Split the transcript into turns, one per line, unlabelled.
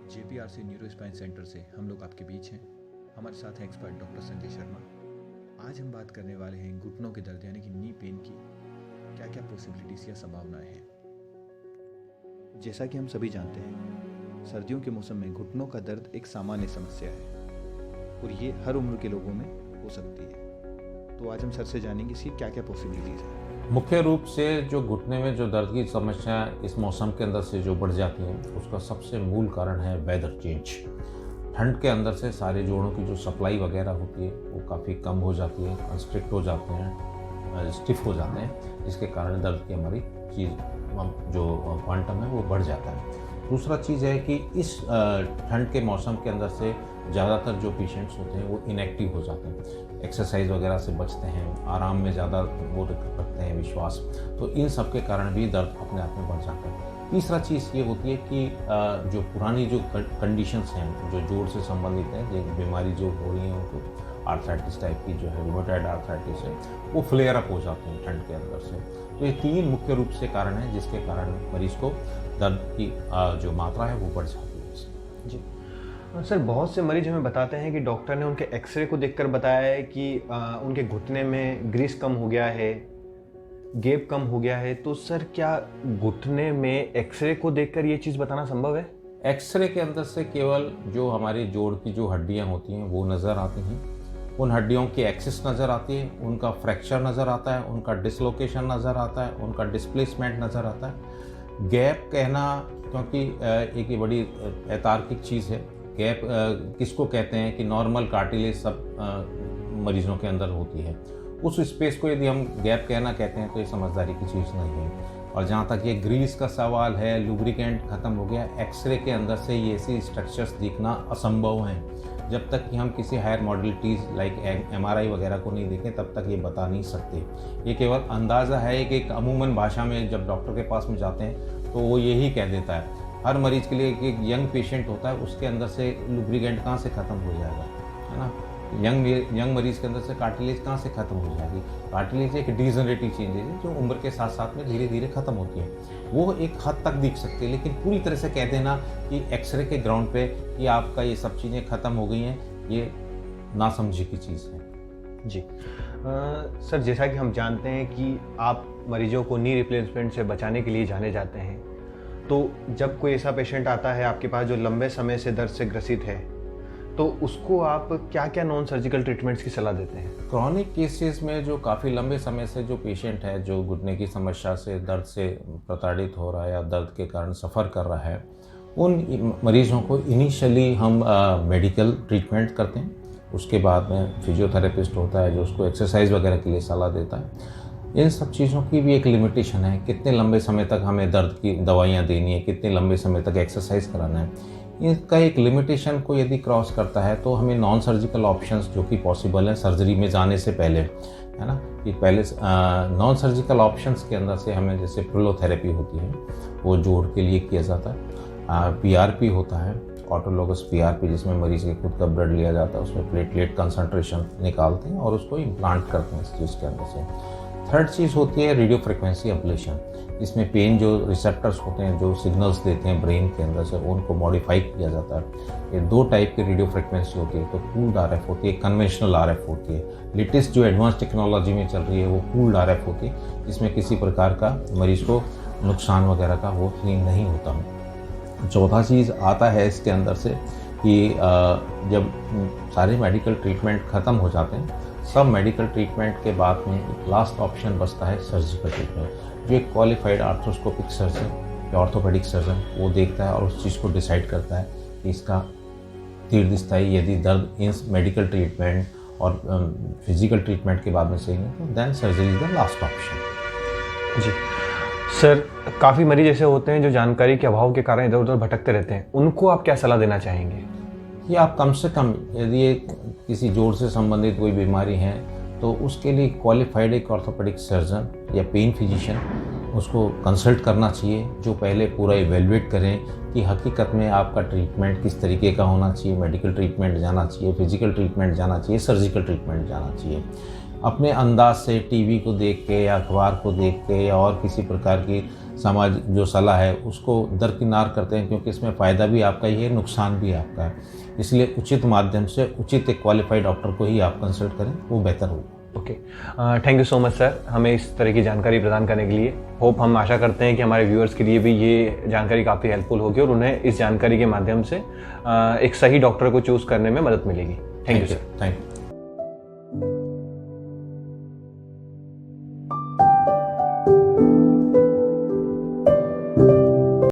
JPRC neuro spine centre से हम लोग आपके बीच हैं। हमारे साथ हैं एक्सपर्ट डॉक्टर संजय शर्मा। आज हम बात करने वाले हैं घुटनों के दर्द यानी कि नी पेन की क्या क्या पॉसिबिलिटीज़ या संभावनाएं हैं। जैसा कि हम सभी जानते हैं, सर्दियों के मौसम में घुटनों का दर्द एक सामान्य समस्या है और ये हर उम्र के लोगों में हो सकती है। तो आज हम सर से जानेंगे इसकी क्या क्या पॉसिबिलिटीज़ हैं।
मुख्य रूप से जो घुटने में जो दर्द की समस्या इस मौसम के अंदर से जो बढ़ जाती है, उसका सबसे मूल कारण है वेदर चेंज। ठंड के अंदर से सारे जोड़ों की जो सप्लाई वगैरह होती है वो काफ़ी कम हो जाती है, कंस्ट्रिक्ट हो जाते हैं, स्टिफ हो जाते हैं, जिसके कारण दर्द की हमारी चीज़ जो क्वांटम है वो बढ़ जाता है। दूसरा चीज़ है कि इस ठंड के मौसम के अंदर से ज़्यादातर जो पेशेंट्स होते हैं वो इनएक्टिव हो जाते हैं, एक्सरसाइज वगैरह से बचते हैं, आराम में ज़्यादा वो रखते हैं विश्वास, तो इन सब के कारण भी दर्द अपने आप में बढ़ जाता है। तीसरा चीज़ ये होती है कि जो पुरानी जो कंडीशंस हैं जो जोड़ से संबंधित हैं, जो बीमारी जो हो रही है उनको आर्थराइटिस टाइप की जो है रूमेटॉइड आर्थराइटिस है, वो फ्लेयर अप हो जाते हैं ठंड के अंदर से। तो ये तीन मुख्य रूप से कारण हैं जिसके कारण मरीज को दर्द की जो मात्रा है वो बढ़ जाती है।
जी सर, बहुत से मरीज हमें बताते हैं कि डॉक्टर ने उनके एक्सरे को देखकर बताया है कि उनके घुटने में ग्रीस कम हो गया है, गैप कम हो गया है। तो सर, क्या घुटने में एक्सरे को देखकर ये चीज़ बताना संभव है?
एक्सरे के अंदर से केवल जो हमारी जोड़ की जो हड्डियां होती हैं वो नज़र आती हैं, उन हड्डियों की एक्सिस नज़र आती है, उनका फ्रैक्चर नज़र आता है, उनका डिसलोकेशन नज़र आता है, उनका डिस्प्लेसमेंट नज़र आता है। गैप कहना, क्योंकि एक ये बड़ी तार्किक चीज़ है। गैप किसको कहते हैं कि नॉर्मल कार्टिलेज सब मरीजों के अंदर होती है, उस स्पेस को यदि हम गैप कहना कहते हैं तो ये समझदारी की चीज़ नहीं है। और जहाँ तक ये ग्रीस का सवाल है, लुब्रिकेंट ख़त्म हो गया, एक्सरे के अंदर से ये ऐसी स्ट्रक्चर्स दिखना असंभव हैं। जब तक कि हम किसी हायर मॉडलिटीज़ लाइक MRI वगैरह को नहीं देखें तब तक ये बता नहीं सकते। ये केवल अंदाज़ा है कि एक अमूमन भाषा में जब डॉक्टर के पास में जाते हैं तो वो यही कह देता है। हर मरीज के लिए एक यंग पेशेंट होता है, उसके अंदर से लुब्रिकेंट कहाँ से ख़त्म हो जाएगा, है ना। यंग मरीज के अंदर से कार्टिलेज कहाँ से ख़त्म हो जाएगी। कार्टिलेज एक डिजनरेटिव चेंजेज है जो उम्र के साथ साथ में धीरे धीरे ख़त्म होती है। वो एक हद तक दिख सकती है, लेकिन पूरी तरह से कह देना कि एक्सरे के ग्राउंड पे कि आपका ये सब चीज़ें ख़त्म हो गई हैं, ये नासमझी की चीज़ है।
जी सर, जैसा कि हम जानते हैं कि आप मरीजों को नी रिप्लेसमेंट से बचाने के लिए जाने जाते हैं, तो जब कोई ऐसा पेशेंट आता है आपके पास जो लंबे समय से दर्द से ग्रसित है, तो उसको आप क्या क्या नॉन सर्जिकल ट्रीटमेंट्स की सलाह देते हैं?
क्रॉनिक केसेस में जो काफ़ी लंबे समय से जो पेशेंट है जो घुटने की समस्या से दर्द से प्रताड़ित हो रहा है या दर्द के कारण सफ़र कर रहा है, उन मरीजों को इनिशियली हम मेडिकल ट्रीटमेंट करते हैं। उसके बाद में फिजियोथेरेपिस्ट होता है जो उसको एक्सरसाइज वगैरह के लिए सलाह देता है। इन सब चीज़ों की भी एक लिमिटेशन है, कितने लंबे समय तक हमें दर्द की दवाइयाँ देनी है, कितने लंबे समय तक एक्सरसाइज कराना है। इसका एक लिमिटेशन को यदि क्रॉस करता है तो हमें नॉन सर्जिकल ऑप्शंस जो कि पॉसिबल हैं सर्जरी में जाने से पहले, है ना, कि पहले नॉन सर्जिकल ऑप्शंस के अंदर से हमें जैसे प्रिलोथेरेपी होती है वो जोड़ के लिए किया जाता है। PRP होता है, ऑटोलोगस PRP, जिसमें मरीज के खुद का ब्लड लिया जाता है, उसमें प्लेटलेट कंसंट्रेशन निकालते हैं और उसको इम्प्लांट करते हैं इस चीज़ के अंदर से। थर्ड चीज़ होती है रेडियो फ्रिक्वेंसी एब्लेशन, इसमें पेन जो रिसेप्टर्स होते हैं जो सिग्नल्स देते हैं ब्रेन के अंदर से, उनको मॉडिफाई किया जाता है। ये दो टाइप की रेडियो फ्रिक्वेंसी होती है, तो कूल्ड RF होती है, कन्वेंशनल RF होती है। लेटेस्ट जो एडवांस टेक्नोलॉजी में चल रही है वो कूल्ड RF होती है, जिसमें किसी प्रकार का मरीज को नुकसान वगैरह का वो फील नहीं होता। चौथा चीज़ आता है इसके अंदर से कि जब सारे मेडिकल ट्रीटमेंट ख़त्म हो जाते हैं, सब मेडिकल ट्रीटमेंट के बाद में एक लास्ट ऑप्शन बचता है सर्जिकल ट्रीटमेंट, जो एक क्वालिफाइड आर्थ्रोस्कोपिक सर्जन या ऑर्थोपेडिक सर्जन वो देखता है और उस चीज़ को डिसाइड करता है कि इसका दीर्घस्थायी यदि दर्द इन मेडिकल ट्रीटमेंट और फिजिकल ट्रीटमेंट के बाद में सही नहीं तो then surgery is the last option.
जी सर, काफ़ी मरीज ऐसे होते हैं जो जानकारी के अभाव के कारण इधर उधर भटकते रहते हैं, उनको आप क्या सलाह देना चाहेंगे?
कि आप कम से कम यदि किसी जोड़ से संबंधित कोई बीमारी है तो उसके लिए क्वालिफाइड एक ऑर्थोपेडिक सर्जन या पेन फिजिशियन उसको कंसल्ट करना चाहिए, जो पहले पूरा इवेलुएट करें कि हकीकत में आपका ट्रीटमेंट किस तरीके का होना चाहिए, मेडिकल ट्रीटमेंट जाना चाहिए, फिजिकल ट्रीटमेंट जाना चाहिए, सर्जिकल ट्रीटमेंट जाना चाहिए। अपने अंदाज से टीवी को देख के या अखबार को देख के या और किसी प्रकार की समाज जो सलाह है उसको दरकिनार करते हैं, क्योंकि इसमें फ़ायदा भी आपका ही है, नुकसान भी आपका है। इसलिए उचित माध्यम से उचित एक क्वालिफाइड डॉक्टर को ही आप कंसल्ट करें, वो बेहतर होगा।
Okay, thank you so much sir, हमें इस तरह की जानकारी प्रदान करने के लिए। हम आशा करते हैं कि हमारे व्यूअर्स के लिए भी ये जानकारी काफ़ी हेल्पफुल होगी और उन्हें इस जानकारी के माध्यम से एक सही डॉक्टर को चूज़ करने में मदद मिलेगी। Thank you sir.
Thank you.